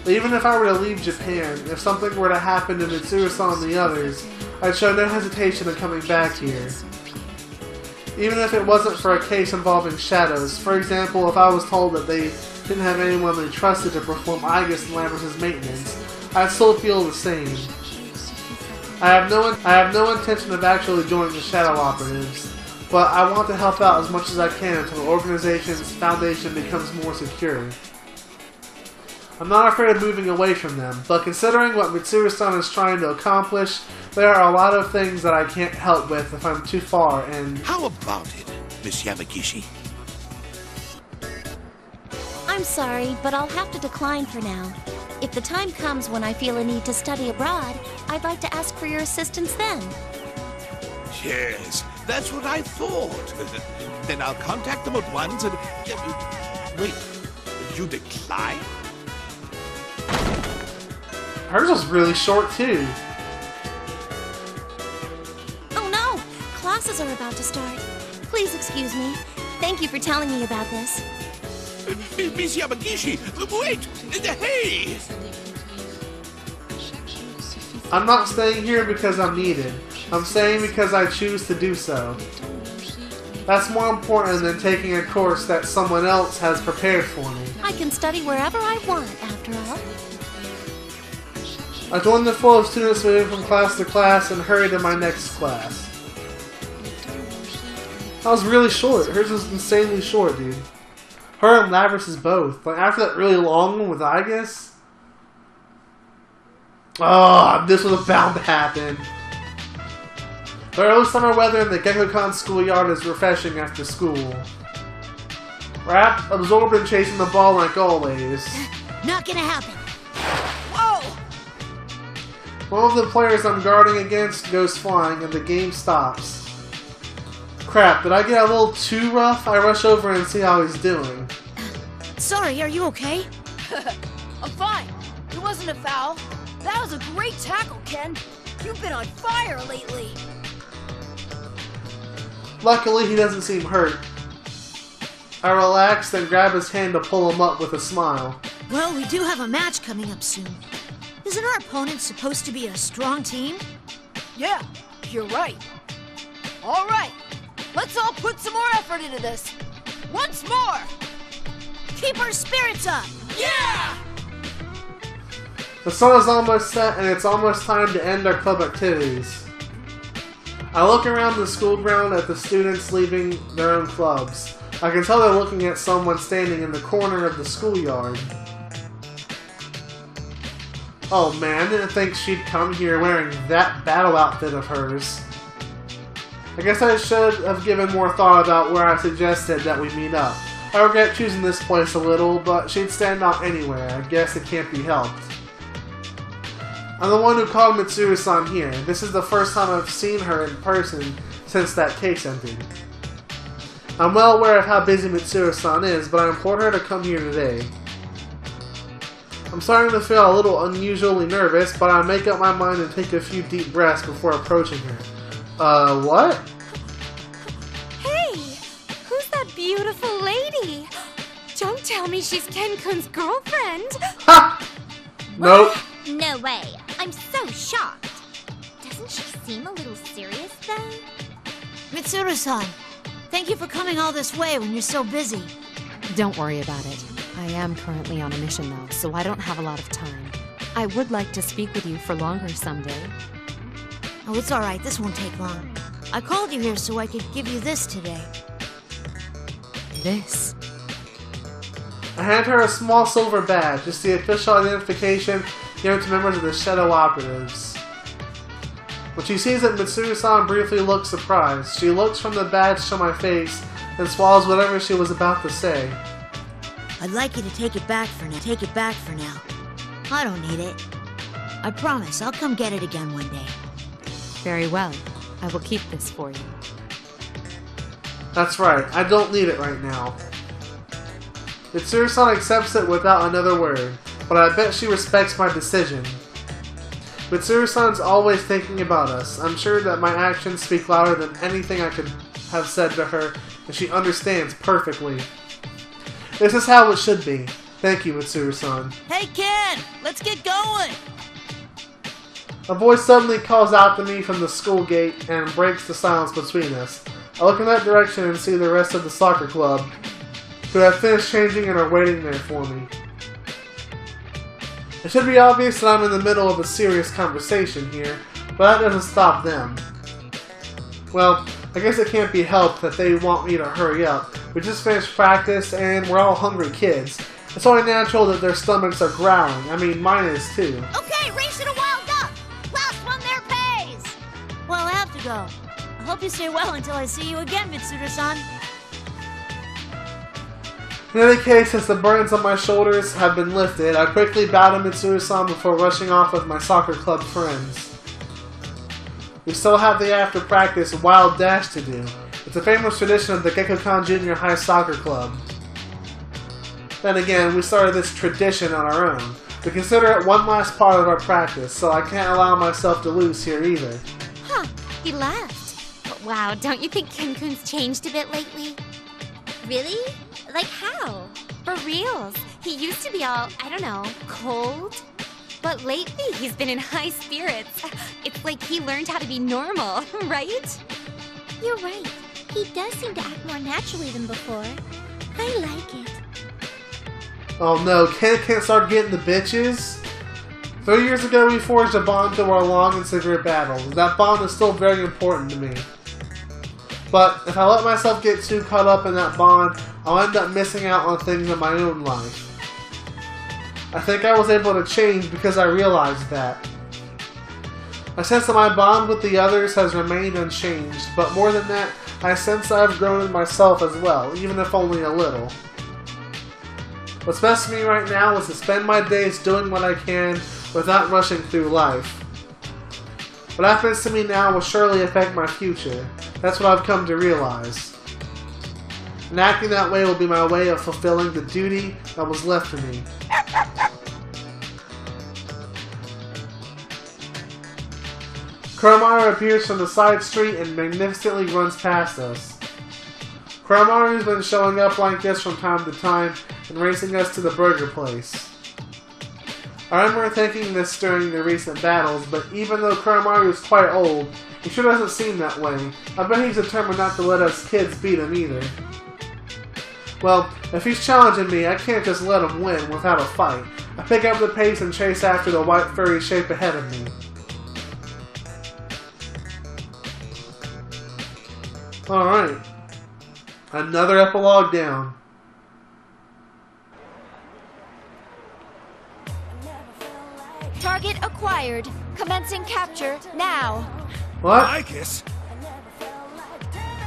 Even if I were to leave Japan, if something were to happen to Mitsuru-san and the others, I'd show no hesitation in coming back here. Even if it wasn't for a case involving shadows. For example, if I was told that they didn't have anyone they trusted to perform Aigis and Lambert's maintenance, I'd still feel the same. I have no intention of actually joining the Shadow Operatives, but I want to help out as much as I can until the organization's foundation becomes more secure. I'm not afraid of moving away from them, but considering what Mitsuru-san is trying to accomplish, there are a lot of things that I can't help with if I'm too far, and... How about it, Miss Yamagishi? I'm sorry, but I'll have to decline for now. If the time comes when I feel a need to study abroad, I'd like to ask for your assistance then. Yes, that's what I thought. Then I'll contact them at once and... Wait, you decline? Hers was really short, too. Oh no! Classes are about to start. Please excuse me. Thank you for telling me about this. Miss Yamagishi, wait! Hey! I'm not staying here because I'm needed. I'm staying because I choose to do so. That's more important than taking a course that someone else has prepared for me. I can study wherever I want, after all. I joined the flow of students moving from class to class and hurried to my next class. That was really short. Hers was insanely short, dude. Her and Lavris is both. Like, after that really long one with Aigis. Oh, this was bound to happen. The early summer weather in the Gekkokan schoolyard is refreshing after school. Wrapped, absorbed, and chasing the ball like always. Not gonna happen. One of the players I'm guarding against goes flying and the game stops. Crap, did I get a little too rough? I rush over and see how he's doing. Sorry, are you okay? I'm fine. It wasn't a foul. That was a great tackle, Ken. You've been on fire lately. Luckily, he doesn't seem hurt. I relax, then grab his hand to pull him up with a smile. Well, we do have a match coming up soon. Isn't our opponent supposed to be a strong team? Yeah, you're right. All right, let's all put some more effort into this. Once more! Keep our spirits up! Yeah! The sun is almost set, and it's almost time to end our club activities. I look around the school ground at the students leaving their own clubs. I can tell they're looking at someone standing in the corner of the schoolyard. Oh man, I didn't think she'd come here wearing that battle outfit of hers. I guess I should have given more thought about where I suggested that we meet up. I regret choosing this place a little, but she'd stand out anywhere. I guess it can't be helped. I'm the one who called Mitsuru-san here. This is the first time I've seen her in person since that case ended. I'm well aware of how busy Mitsuru-san is, but I implored her to come here today. I'm starting to feel a little unusually nervous, but I make up my mind and take a few deep breaths before approaching her. What? Hey! Who's that beautiful lady? Don't tell me she's Ken-kun's girlfriend! Ha! Nope. No way. I'm so shocked. Doesn't she seem a little serious, though? Mitsuru-san, thank you for coming all this way when you're so busy. Don't worry about it. I am currently on a mission though, so I don't have a lot of time. I would like to speak with you for longer someday. Oh, it's alright. This won't take long. I called you here so I could give you this today. This? I hand her a small silver badge, just the official identification given to members of the Shadow Operatives. When she sees it, Mitsuru-san briefly looks surprised. She looks from the badge to my face, and swallows whatever she was about to say. I'd like you to take it back for now. I don't need it. I promise I'll come get it again one day. Very well. I will keep this for you. That's right, I don't need it right now. Mitsuru-san accepts it without another word, but I bet she respects my decision. Mitsuru-san's always thinking about us. I'm sure that my actions speak louder than anything I could have said to her, and she understands perfectly. This is how it should be. Thank you, Mitsuru-san. Hey, Ken! Let's get going! A voice suddenly calls out to me from the school gate and breaks the silence between us. I look in that direction and see the rest of the soccer club, who have finished changing and are waiting there for me. It should be obvious that I'm in the middle of a serious conversation here, but that doesn't stop them. Well, I guess it can't be helped that they want me to hurry up. We just finished practice and we're all hungry kids. It's only natural that their stomachs are growling. I mean, mine is too. Okay, race to the wild duck. Last one there pays. Well, I have to go. I hope you stay well until I see you again, Mitsuru-san. In any case, since the burdens on my shoulders have been lifted, I quickly bow to Mitsuru-san before rushing off with my soccer club friends. We still have the after practice wild dash to do. It's a famous tradition of the Gekkokan Junior High Soccer Club. Then again, we started this tradition on our own. We consider it one last part of our practice, so I can't allow myself to lose here either. Huh, he laughed. But wow, don't you think Ken-kun's changed a bit lately? Really? Like how? For reals. He used to be all, I don't know, cold. But lately, he's been in high spirits. It's like he learned how to be normal, right? You're right. He does seem to act more naturally than before. I like it. Oh no, Ken can't start getting the bitches? 3 years ago we forged a bond through our long and severe battles. That bond is still very important to me. But if I let myself get too caught up in that bond, I'll end up missing out on things in my own life. I think I was able to change because I realized that. I sense that my bond with the others has remained unchanged, but more than that, I sense I've grown in myself as well, even if only a little. What's best for me right now is to spend my days doing what I can without rushing through life. What happens to me now will surely affect my future. That's what I've come to realize. And acting that way will be my way of fulfilling the duty that was left for me. Kuromaru appears from the side street and magnificently runs past us. Kuromaru's been showing up like this from time to time and racing us to the burger place. I remember thinking this during the recent battles, but even though Kuromaru is quite old, he sure doesn't seem that way. I bet he's determined not to let us kids beat him either. Well, if he's challenging me, I can't just let him win without a fight. I pick up the pace and chase after the white furry shape ahead of me. Alright. Another epilogue down. Target acquired. Commencing capture now. What? Marcus?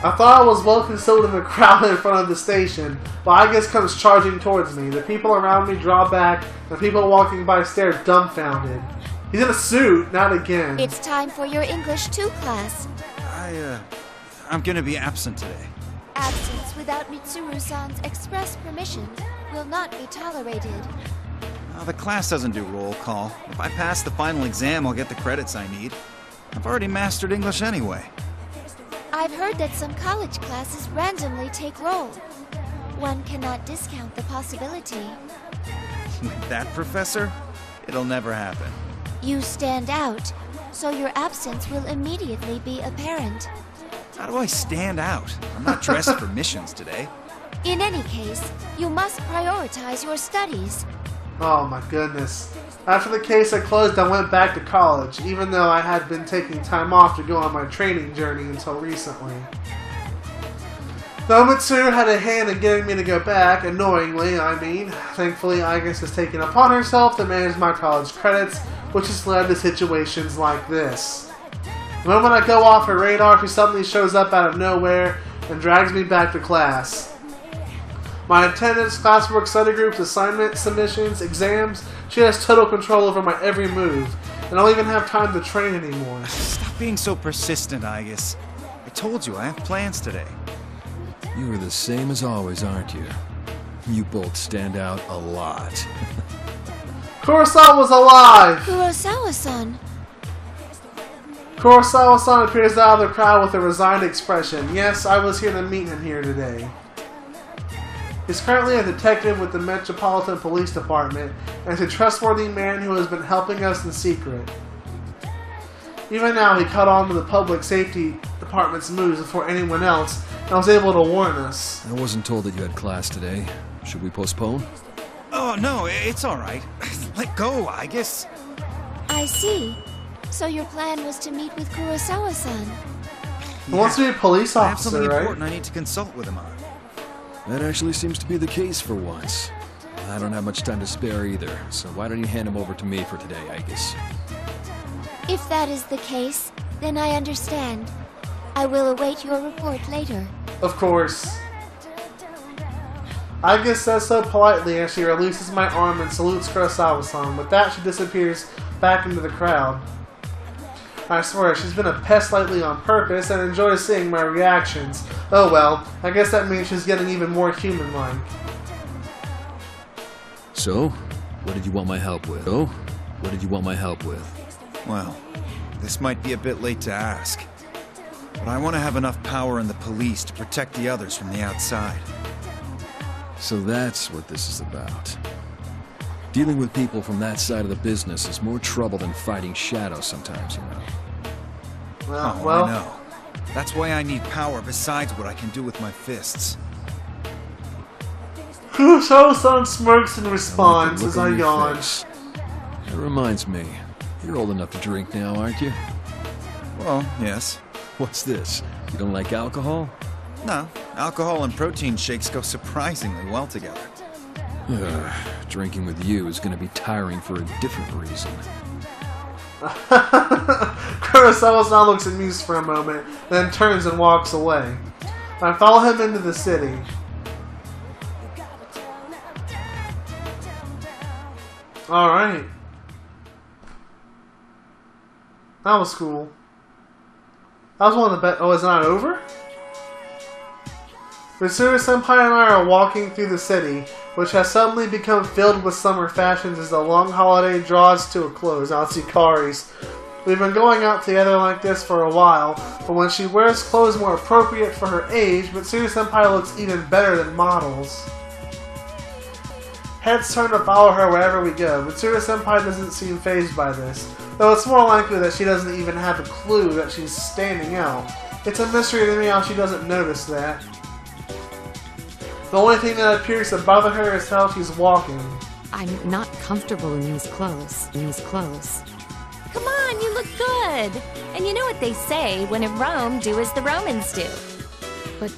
I thought I was well concealed in the crowd in front of the station, but Igus comes charging towards me. The people around me draw back, and people walking by stare dumbfounded. He's in a suit, not again. It's time for your English 2 class. I'm gonna be absent today. Absence without Mitsuru-san's express permission will not be tolerated. The class doesn't do roll call. If I pass the final exam, I'll get the credits I need. I've already mastered English anyway. I've heard that some college classes randomly take roll. One cannot discount the possibility. With that professor, it'll never happen. You stand out, so your absence will immediately be apparent. How do I stand out? I'm not dressed for missions today. In any case, you must prioritize your studies. Oh my goodness. After the case had closed, I went back to college, even though I had been taking time off to go on my training journey until recently. Though Mitsuru had a hand in getting me to go back, annoyingly, I mean. Thankfully, Igus has taken upon herself to manage my college credits, which has led to situations like this. The moment I go off her radar, she suddenly shows up out of nowhere and drags me back to class. My attendance, classwork, study groups, assignment submissions, exams, she has total control over my every move, and I don't even have time to train anymore. Stop being so persistent, Igus. I told you I have plans today. You are the same as always, aren't you? You both stand out a lot. Kurosawa's alive! Kurosawa-san. Kurosawa-san appears out of the crowd with a resigned expression. Yes, I was here to meet him here today. He's currently a detective with the Metropolitan Police Department and is a trustworthy man who has been helping us in secret. Even now, he caught on to the Public Safety Department's moves before anyone else and was able to warn us. I wasn't told that you had class today. Should we postpone? Oh, no, it's alright. Let go, I guess. I see. So your plan was to meet with Kurosawa-san. He wants to be a police I have something officer, right? important I need to consult with him on. That actually seems to be the case for once. I don't have much time to spare either, so why don't you hand him over to me for today, I guess. If that is the case, then I understand. I will await your report later. Of course. Agnes says so politely as she releases my arm and salutes Kurosawa-san. With that, she disappears back into the crowd. I swear, she's been a pest lately on purpose and enjoys seeing my reactions. Oh well, I guess that means she's getting even more human-like. So, what did you want my help with? Well, this might be a bit late to ask, but I want to have enough power in the police to protect the others from the outside. So that's what this is about. Dealing with people from that side of the business is more trouble than fighting shadows sometimes, you know. Well, I know. That's why I need power besides what I can do with my fists. Kurosawa-san smirks in I response like as the look I on your yawn. face. That reminds me, you're old enough to drink now, aren't you? Well, yes. What's this? You don't like alcohol? No, alcohol and protein shakes go surprisingly well together. Drinking with you is going to be tiring for a different reason. Kurosawa-san looks amused for a moment, then turns and walks away. I follow him into the city. Alright. That was cool. That was one of the best. Oh, it's not over? Mitsuru-senpai and I are walking through the city, which has suddenly become filled with summer fashions as the long holiday draws to a close. Out Hikari's. We've been going out together like this for a while, but when she wears clothes more appropriate for her age, Mitsuru-senpai looks even better than models. Heads turn to follow her wherever we go. Mitsuru-senpai doesn't seem fazed by this, though it's more likely that she doesn't even have a clue that she's standing out. It's a mystery to me how she doesn't notice that. The only thing that appears to bother her is how she's walking. I'm not comfortable in these clothes. Come on, you look good. And you know what they say, when in Rome, do as the Romans do. But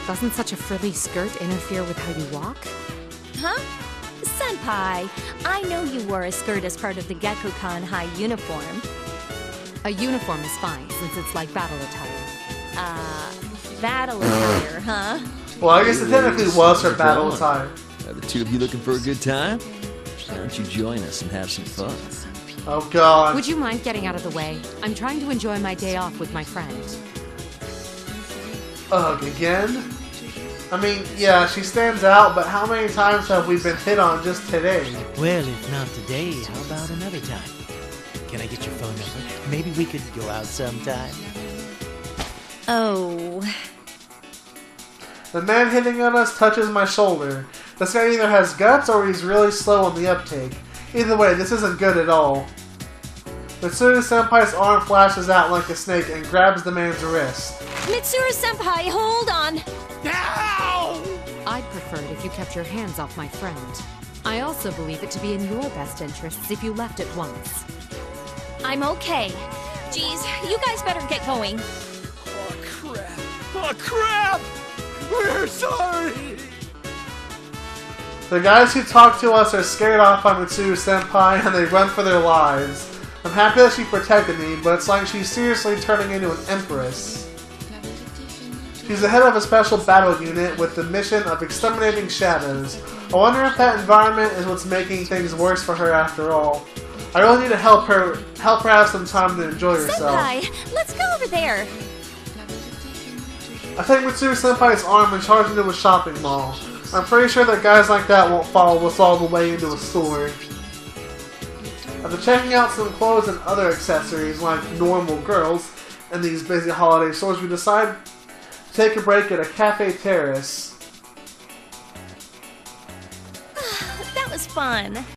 doesn't such a frilly skirt interfere with how you walk? Huh? Senpai, I know you wore a skirt as part of the Gekukan High uniform. A uniform is fine, since it's like battle attire. Battle attire, huh? Well, I guess it technically was her battle attire. Are the two of you looking for a good time? Why don't you join us and have some fun? Oh god. Would you mind getting out of the way? I'm trying to enjoy my day off with my friend. Ugh, again? I mean, yeah, she stands out, but how many times have we been hit on just today? Well, if not today, how about another time? Can I get your phone number? Maybe we could go out sometime. Oh. The man hitting on us touches my shoulder. This guy either has guts or he's really slow on the uptake. Either way, this isn't good at all. Mitsuru-senpai's arm flashes out like a snake and grabs the man's wrist. Mitsuru-senpai, hold on! Ow! I'd prefer it if you kept your hands off my friend. I also believe it to be in your best interests if you left at once. I'm okay. Geez, you guys better get going. Oh, crap. Oh, crap! We're sorry! The guys who talk to us are scared off by Mitsuru-senpai and they run for their lives. I'm happy that she protected me, but it's like she's seriously turning into an empress. She's the head of a special battle unit with the mission of exterminating shadows. I wonder if that environment is what's making things worse for her after all. I really need to help her have some time to enjoy herself. Senpai, let's go over there. I take Mitsuru-senpai's arm and charge into a shopping mall. I'm pretty sure that guys like that won't follow us all the way into a store. After checking out some clothes and other accessories like normal girls in these busy holiday stores, we decide to take a break at a cafe terrace. fun.